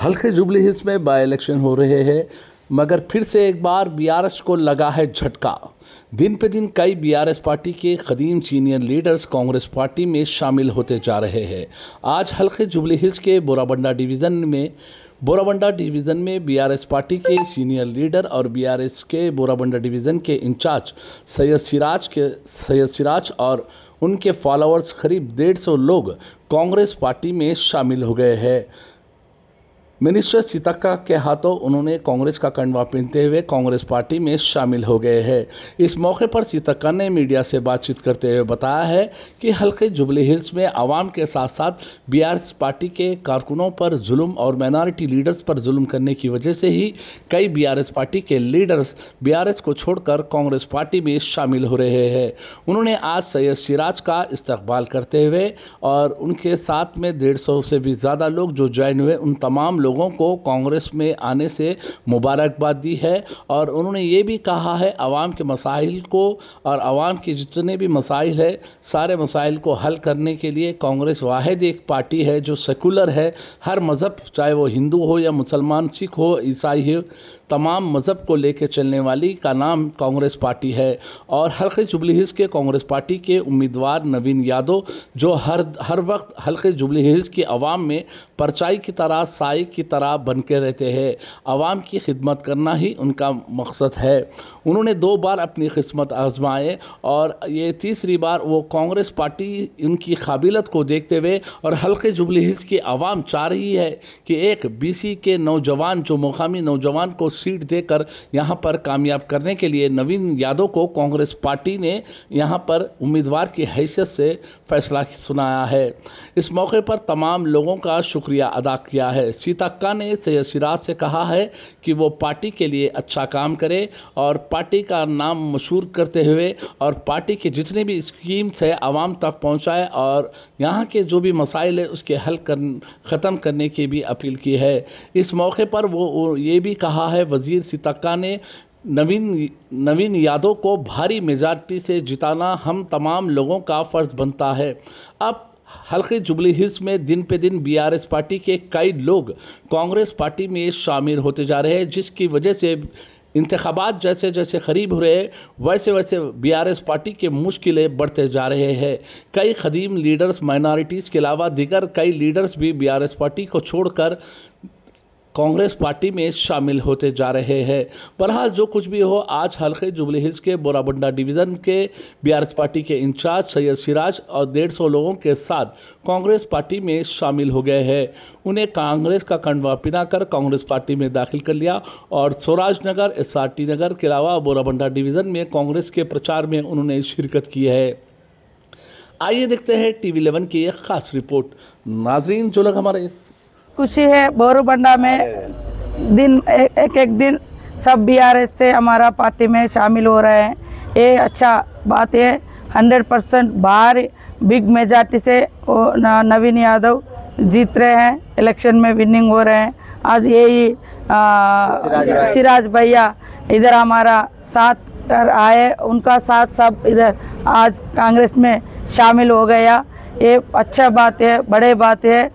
हल्के jubilee hills में by election हो रहे हैं, मगर फिर से एक बार बीआरएस को लगा है झटका। दिन पे दिन कई बीआरएस पार्टी के कदीम सीनियर लीडर्स कांग्रेस पार्टी में शामिल होते जा रहे हैं। आज हल्के जुबली हिल्स के बोराबंडा डिवीज़न में बीआरएस पार्टी के सीनियर लीडर और बीआरएस के बोराबंडा डिवीज़न के इंचार्ज सैयद सिराज और उनके फॉलोअर्स करीब 150 लोग कांग्रेस पार्टी में शामिल हो गए हैं। मिनिस्टर सीतक्का के हाथों उन्होंने कांग्रेस का कंडवा पहनते हुए कांग्रेस पार्टी में शामिल हो गए हैं। इस मौके पर सीतक्का ने मीडिया से बातचीत करते हुए बताया है कि हल्के जुबली हिल्स में आवाम के साथ साथ बीआरएस पार्टी के कारकुनों पर जुल्म और माइनॉरिटी लीडर्स पर जुल्म करने की वजह से ही कई बीआरएस पार्टी के लीडर्स बीआरएस को छोड़कर कांग्रेस पार्टी में शामिल हो रहे हैं। उन्होंने आज सैयद सिराज का इस्तकबाल करते हुए और उनके साथ में 150 से भी ज़्यादा लोग जो ज्वाइन हुए उन तमाम लोगों को कांग्रेस में आने से मुबारकबाद दी है। और उन्होंने ये भी कहा है आवाम के मसाइल को और आवाम के जितने भी मसाइल है सारे मसाइल को हल करने के लिए कांग्रेस वाहिद एक पार्टी है जो सेकुलर है। हर मज़हब चाहे वो हिंदू हो या मुसलमान, सिख हो, ईसाई हो, तमाम मज़हब को लेकर चलने वाली का नाम कांग्रेस पार्टी है। और हल्के जुबली हिल्स के कांग्रेस पार्टी के उम्मीदवार नवीन यादव जो हर वक्त हल्के जुबली हिल्स की आवाम में परछाई की तरह, साए की तरह बन के रहते हैं। आवाम की खिदमत करना ही उनका मकसद है। उन्होंने 2 बार अपनी किस्मत आजमाए और ये तीसरी बार वो कांग्रेस पार्टी उनकी काबिलियत को देखते हुए और हल्के जुबली हिल्स की आवाम चाह रही है कि एक बीसी के नौजवान जो मुकामी नौजवान को सीट देकर यहाँ पर कामयाब करने के लिए नवीन यादव को कांग्रेस पार्टी ने यहाँ पर उम्मीदवार की हैसियत से फैसला सुनाया है। इस मौके पर तमाम लोगों का शुक्रिया अदा किया है। सीतक्का ने सैयद सिराज से कहा है कि वो पार्टी के लिए अच्छा काम करे और पार्टी का नाम मशहूर करते हुए और पार्टी के जितने भी स्कीम्स है आवाम तक पहुंचाए और यहाँ के जो भी मसाइल है उसके हल ख़त्म करने की भी अपील की है। इस मौके पर वो ये भी कहा है वज़ीर सीतक्का ने नवीन यादव को भारी मेजॉरिटी से जिताना हम तमाम लोगों का फ़र्ज़ बनता है। अब हल्के जुबली हिल्स में दिन पे दिन बीआरएस पार्टी के कई लोग कांग्रेस पार्टी में शामिल होते जा रहे हैं, जिसकी वजह से इंतखाबात जैसे जैसे करीब हो रहे हैं वैसे वैसे बीआरएस पार्टी के मुश्किलें बढ़ते जा रहे हैं। कई कदीम लीडर्स माइनॉरिटीज़ के अलावा दीगर कई लीडर्स भी बीआरएस पार्टी को छोड़कर कांग्रेस पार्टी में शामिल होते जा रहे हैं। बहरहाल जो कुछ भी हो, आज हल्के जुबली हिल्स के बोराबंडा डिवीज़न के बीआरएस पार्टी के इंचार्ज सैयद सिराज और 150 लोगों के साथ कांग्रेस पार्टी में शामिल हो गए हैं। उन्हें कांग्रेस का कंडवा पहनाकर कांग्रेस पार्टी में दाखिल कर लिया और स्वराज नगर, एसआरटी नगर के अलावा बोराबंडा डिवीज़न में कांग्रेस के प्रचार में उन्होंने शिरकत की है। आइए देखते हैं TV11 की एक खास रिपोर्ट। नाजरीन, जो लोग हमारे खुशी है बोराबंडा में दिन एक दिन सब बीआरएस से हमारा पार्टी में शामिल हो रहे हैं। ये अच्छा बात है। 100% भारी बिग मेजॉरिटी से नवीन यादव जीत रहे हैं, इलेक्शन में विनिंग हो रहे हैं। आज यही सिराज भैया इधर हमारा साथ आए, उनका साथ सब इधर आज कांग्रेस में शामिल हो गया। ये अच्छा बात है, बड़े बात है।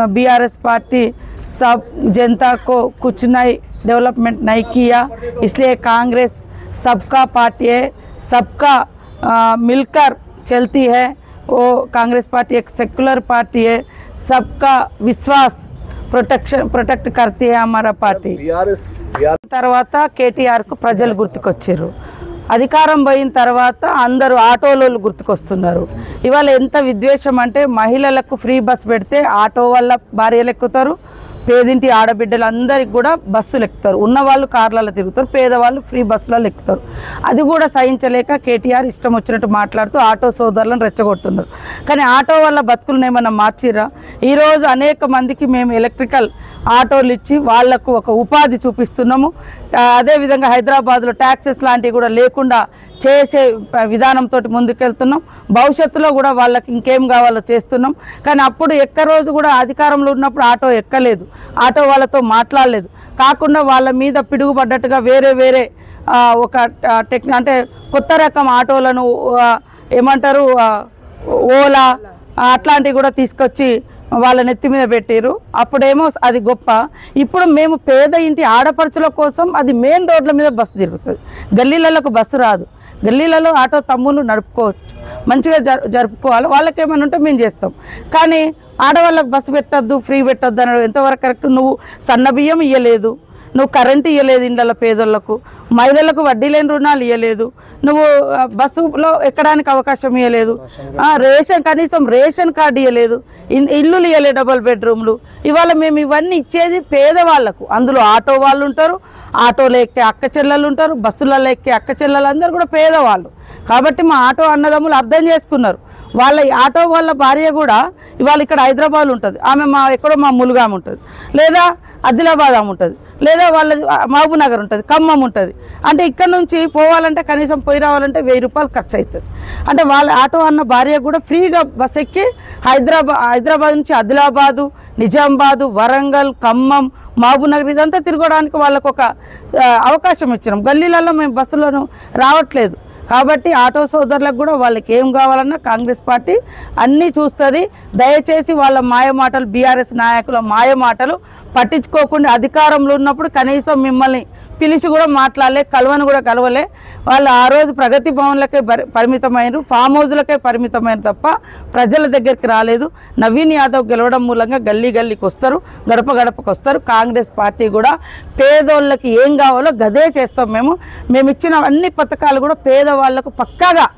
बीआरएस पार्टी सब जनता को कुछ नहीं डेवलपमेंट नहीं किया, इसलिए कांग्रेस सबका पार्टी है, सबका मिलकर चलती है। वो कांग्रेस पार्टी एक सेकुलर पार्टी है, सबका विश्वास प्रोटेक्ट करती है हमारा पार्टी। తర్వాత కేటీఆర్ కు ప్రజలు గుర్తుకొచ్చారు। అధికారం పోయిన తర్వాత అందరూ ఆటోలు గుర్తుకొస్తున్నారు। ఇవాళ ఎంత విద్వేషం అంటే మహిళలకు ఫ్రీ బస్ పెడితే ఆటో వల్ల భార్యలు ఎక్కుతారు, పేదింటి ఆడబిడ్డలు అందరికి కూడా బస్సులు ఎక్కుతారు, ఉన్నవాళ్ళు కార్లలో తిరుగుతారు, పేదవాళ్ళు ఫ్రీ బస్సులలో ఎక్కుతారు। అది కూడా సహించలేక కేటీఆర్ ఇష్టం వచ్చినట్టు మాట్లాడుతూ ఆటో సోదరులను రెచ్చగొడుతున్నారు। కానీ ఆటో వల్ల బతుకులను ఏమన్నా మార్చిరా? ఈరోజు అనేక మందికి మేము ఎలక్ట్రికల్ ఆటోలు ఇచ్చి వాళ్లకు ఒక ఉపాధి చూపిస్తున్నాము। అదేవిధంగా హైదరాబాద్లో ట్యాక్సెస్ లాంటివి కూడా లేకుండా చేసే విధానంతో ముందుకెళ్తున్నాం। భవిష్యత్తులో కూడా వాళ్ళకి ఇంకేం కావాలో చేస్తున్నాం। కానీ అప్పుడు ఎక్క రోజు కూడా అధికారంలో ఉన్నప్పుడు ఆటో ఎక్కలేదు, ఆటో వాళ్ళతో మాట్లాడలేదు, కాకుండా వాళ్ళ మీద పిడుగుపడ్డట్టుగా వేరే ఒక అంటే కొత్త రకం ఆటోలను ఏమంటారు ఓలా అట్లాంటివి కూడా తీసుకొచ్చి వాళ్ళ నెత్తి మీద పెట్టారు. అప్పుడేమో అది గొప్ప. ఇప్పుడు మేము పేద ఇంటి ఆడపడుచుల కోసం అది మెయిన్ రోడ్ల మీద బస్సు తిరుగుతుంది. గల్లీలకు బస్సు రాదు. గల్లీలలో ఆటో తమ్ముళ్ళు నడుపుకోవచ్చు, మంచిగా జరుపుకోవాలి. వాళ్ళకి ఏమైనా ఉంటే మేము చేస్తాం. కానీ ఆడవాళ్ళకి బస్సు పెట్టద్దు, ఫ్రీ పెట్టద్దు అనడం ఎంతవరకు కరెక్ట్? నువ్వు సన్న బియ్యం ఇవ్వలేదు, నువ్వు కరెంటు ఇవ్వలేదు, ఇండ్ల పేదోళ్లకు, మహిళలకు వడ్డీ లేని రుణాలు ఇవ్వలేదు, నువ్వు బస్సులో ఎక్కడానికి అవకాశం ఇవ్వలేదు, కనీసం రేషన్ కార్డు ఇవ్వలేదు, ఇల్లులు ఇవ్వలేదు, డబుల్ బెడ్రూమ్లు. ఇవాళ మేము ఇవన్నీ ఇచ్చేది పేదవాళ్లకు. అందులో ఆటో వాళ్ళు ఉంటారు, ఆటోలో ఎక్కే అక్క చెల్లెలు ఉంటారు, బస్సులలో ఎక్కే అక్క చెల్లెలు అందరూ కూడా పేదవాళ్ళు. కాబట్టి మా ఆటో అన్నదమ్ములు అర్థం చేసుకున్నారు. వాళ్ళ ఆటో వాళ్ళ భార్య కూడా ఇవాళ ఇక్కడ హైదరాబాద్ ఉంటుంది, ఆమె ఎక్కడో మా ములుగాం ఉంటుంది, లేదా ఆదిలాబాద్ ఆమె ఉంటుంది, లేదా వాళ్ళ మహబూబ్ నగర్ ఉంటుంది, ఖమ్మం ఉంటుంది. అంటే ఇక్కడ నుంచి పోవాలంటే కనీసం పోయి రావాలంటే 1000 రూపాయలు ఖర్చు అవుతుంది. అంటే వాళ్ళ ఆటో అన్న భార్య కూడా ఫ్రీగా బస్ ఎక్కి హైదరాబాద్ నుంచి ఆదిలాబాదు, నిజామాబాదు, వరంగల్, ఖమ్మం, మహబూబ్ నగర్ ఇదంతా తిరగడానికి వాళ్ళకు ఒక అవకాశం ఇచ్చినాం. గల్లీలలో మేము బస్సులను రావట్లేదు. కాబట్టి ఆటో సోదరులకు కూడా వాళ్ళకి ఏం కావాలన్నా కాంగ్రెస్ పార్టీ అన్నీ చూస్తుంది. దయచేసి వాళ్ళ మాయమాటలు, బీఆర్ఎస్ నాయకుల మాయమాటలు పట్టించుకోకుండా అధికారంలో ఉన్నప్పుడు కనీసం మిమ్మల్ని పిలిచి కూడా మాట్లాడలే, కలవను కూడా కలవలే. వాళ్ళు ఆ రోజు ప్రగతి భవన్లకే పరిమితమైనరు, ఫామ్ హౌస్లకే పరిమితమైన తప్ప ప్రజల దగ్గరికి రాలేదు. నవీన్ యాదవ్ గెలవడం మూలంగా గల్లీకి వస్తారు, గడపకు వస్తారు. కాంగ్రెస్ పార్టీ కూడా పేదోళ్ళకి ఏం కావాలో గదే చేస్తాం. మేము ఇచ్చిన అన్ని పథకాలు కూడా పేదవాళ్లకు పక్కాగా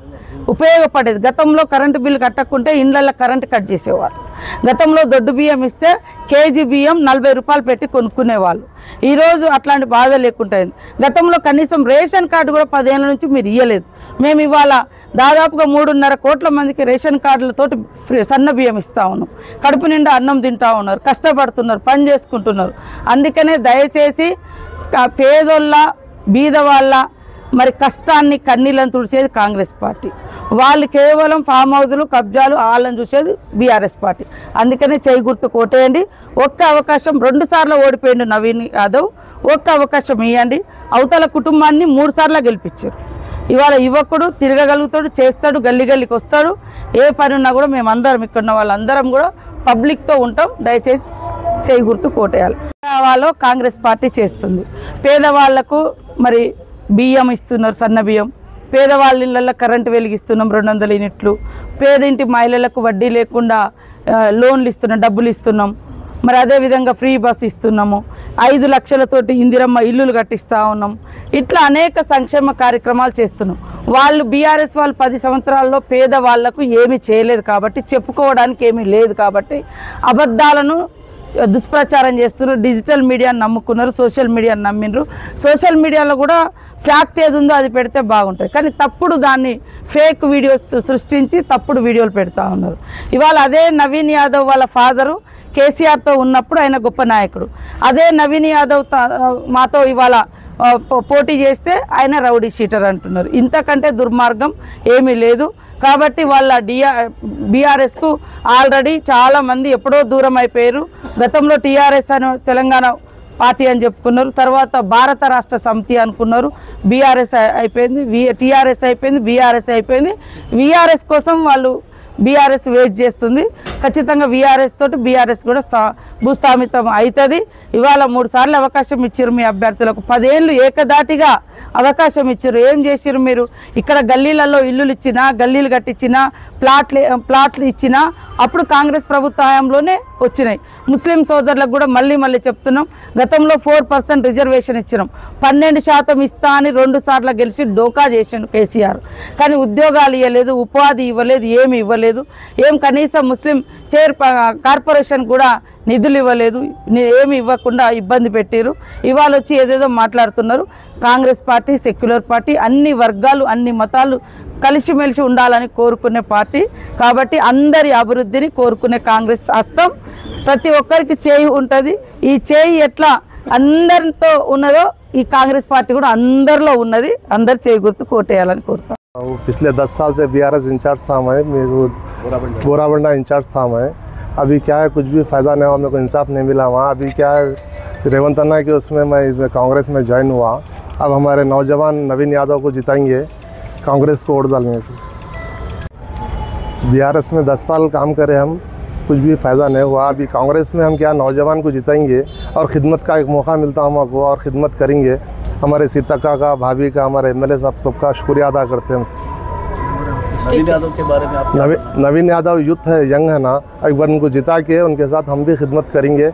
ఉపయోగపడేది. గతంలో కరెంటు బిల్లు కట్టకుంటే ఇండ్ల కరెంటు కట్ చేసేవాళ్ళు. గతంలో దొడ్డు బియ్యం ఇస్తే కేజీ బియ్యం 40 రూపాయలు పెట్టి కొనుక్కునేవాళ్ళు. ఈరోజు అట్లాంటి బాధ లేకుంటుంది. గతంలో కనీసం రేషన్ కార్డు కూడా 10 ఏళ్ళ నుంచి మీరు ఇవ్వలేదు. మేము ఇవాళ దాదాపుగా 3.5 కోట్ల మందికి రేషన్ కార్డులతో సన్న బియ్యం ఇస్తూ ఉన్నాం. కడుపు నిండా అన్నం తింటూ ఉన్నారు, కష్టపడుతున్నారు, పని చేసుకుంటున్నారు. అందుకనే దయచేసి పేదోళ్ళ బీదవాళ్ళ మరి కష్టాన్ని కన్నీళ్ళని తుడిచేది కాంగ్రెస్ పార్టీ. వాళ్ళు కేవలం ఫామ్ హౌజులు, కబ్జాలు వాళ్ళని చూసేది బీఆర్ఎస్ పార్టీ. అందుకనే చేయి గుర్తు కోటేయండి. ఒక్క అవకాశం, 2 సార్లు ఓడిపోయిండు నవీన్ యాదవ్, ఒక్క అవకాశం ఇవ్వండి. అవతల కుటుంబాన్ని 3 సార్లు గెలిపించారు. ఇవాళ యువకుడు తిరగగలుగుతాడు, చేస్తాడు, గల్లీకి వస్తాడు. ఏ పని ఉన్నా కూడా మేమందరం ఇక్కడ ఉన్న వాళ్ళందరం కూడా పబ్లిక్తో ఉంటాం. దయచేసి చేయి గుర్తు కోటేయాలి. వాళ్ళు కాంగ్రెస్ పార్టీ చేస్తుంది. పేదవాళ్లకు మరి బియ్యం ఇస్తున్నారు, సన్న బియ్యం. పేదవాళ్ళ ఇళ్ళల్లో కరెంటు వెలిగిస్తున్నాం 200 యూనిట్లు. పేదింటి మహిళలకు వడ్డీ లేకుండా లోన్లు ఇస్తున్నాం, డబ్బులు ఇస్తున్నాం. మరి అదేవిధంగా ఫ్రీ బస్ ఇస్తున్నాము. 5 లక్షలతోటి ఇందిరమ్మ ఇల్లులు కట్టిస్తూ ఉన్నాం. ఇట్లా అనేక సంక్షేమ కార్యక్రమాలు చేస్తున్నాం. వాళ్ళు బీఆర్ఎస్ వాళ్ళు 10 సంవత్సరాల్లో పేదవాళ్లకు ఏమీ చేయలేదు కాబట్టి, చెప్పుకోవడానికి ఏమీ లేదు కాబట్టి అబద్ధాలను దుష్ప్రచారం చేస్తున్నారు. డిజిటల్ మీడియాను నమ్ముకున్నారు, సోషల్ మీడియాను నమ్మినారు. సోషల్ మీడియాలో కూడా ఫ్యాక్ట్ ఏది ఉందో అది పెడితే బాగుంటుంది. కానీ తప్పుడు దాన్ని ఫేక్ వీడియోస్ సృష్టించి తప్పుడు వీడియోలు పెడతా ఉన్నారు. ఇవాళ అదే నవీన్ యాదవ్ వాళ్ళ ఫాదరు కేసీఆర్తో ఉన్నప్పుడు ఆయన గొప్ప నాయకుడు. అదే నవీన్ యాదవ్ మాతో ఇవాళ పోటీ చేస్తే ఆయన రౌడీ షీటర్ అంటున్నారు. ఇంతకంటే దుర్మార్గం ఏమీ లేదు. కాబట్టి వాళ్ళ బీఆర్ఎస్కు ఆల్రెడీ చాలామంది ఎప్పుడో దూరం అయిపోయారు. గతంలో టీఆర్ఎస్ అని తెలంగాణ పార్టీ అని చెప్పుకున్నారు, తర్వాత భారత రాష్ట్ర సమితి అనుకున్నారు. బీఆర్ఎస్ అయిపోయింది, టీఆర్ఎస్ అయిపోయింది, బీఆర్ఎస్ అయిపోయింది. వీఆర్ఎస్ కోసం వాళ్ళు బీఆర్ఎస్ వెయిట్ చేస్తుంది. ఖచ్చితంగా వీఆర్ఎస్ తోటి బీఆర్ఎస్ కూడా భూస్థాపితం అవుతుంది. ఇవాళ 3 సార్లు అవకాశం ఇచ్చారు మీ అభ్యర్థులకు. 10 ఏళ్ళు ఏకదాటిగా అవకాశం ఇచ్చారు. ఏం చేసిరు మీరు? ఇక్కడ గల్లీలలో ఇల్లులు ఇచ్చినా, గల్లీలు కట్టించినా, ప్లాట్లు ఇచ్చినా అప్పుడు కాంగ్రెస్ ప్రభుత్వ హయాంలోనే వచ్చినాయి. ముస్లిం సోదరులకు కూడా మళ్ళీ చెప్తున్నాం, గతంలో 4% రిజర్వేషన్ ఇచ్చినాం. 12% ఇస్తా అని 2 సార్లు గెలిచి డోకా చేసిండు కేసీఆర్. కానీ ఉద్యోగాలు ఇవ్వలేదు, ఉపాధి ఇవ్వలేదు, ఏమి ఇవ్వలేదు. కనీసం ముస్లిం కార్పొరేషన్ కూడా నిధులు ఇవ్వలేదు. ఏమి ఇవ్వకుండా ఇబ్బంది పెట్టారు. ఇవాళ వచ్చి ఏదేదో మాట్లాడుతున్నారు. కాంగ్రెస్ పార్టీ సెక్యులర్ పార్టీ, అన్ని వర్గాలు, అన్ని మతాలు కలిసిమెలిసి ఉండాలని కోరుకునే పార్టీ. కాబట్టి అందరి అభివృద్ధిని కోరుకునే కాంగ్రెస్ హస్తం ప్రతి ఒక్కరికి చేయి ఉంటుంది. ఈ చేయి ఎట్లా అందరితో ఉన్నదో ఈ కాంగ్రెస్ పార్టీ కూడా అందరిలో ఉన్నది. అందరు చేయి గుర్తు కోటేయాలని కోరుతాం. पिछले 10 साल से बीआरएस इंचार्ज था मैं, बोराबंडा इंचार्ज था मैं। अभी क्या है, कुछ भी फ़ायदा नहीं हुआ, मेरे को इंसाफ नहीं मिला वहाँ। अभी क्या है, रेवंत अन्ना के उसमें मैं इसमें कांग्रेस में ज्वाइन हुआ। अब हमारे नौजवान नवीन यादव को जिताएंगे, कांग्रेस को वोट डालेंगे। बीआरएस में 10 साल काम करे हम, कुछ भी फ़ायदा नहीं हुआ। अभी कांग्रेस में हम क्या नौजवान को जिताएंगे और ख़िदमत का एक मौका मिलता हमको और ख़िदमत करेंगे। हमारे सीतक्का का, भाभी का, हमारे एमएलए साहब सबका शुक्रिया अदा करते हैं हम। नवीन यादव के बारे में आप नवीन यादव यूथ है, यंग है ना, एक बार उनको जिता के उनके साथ हम भी खिदमत करेंगे।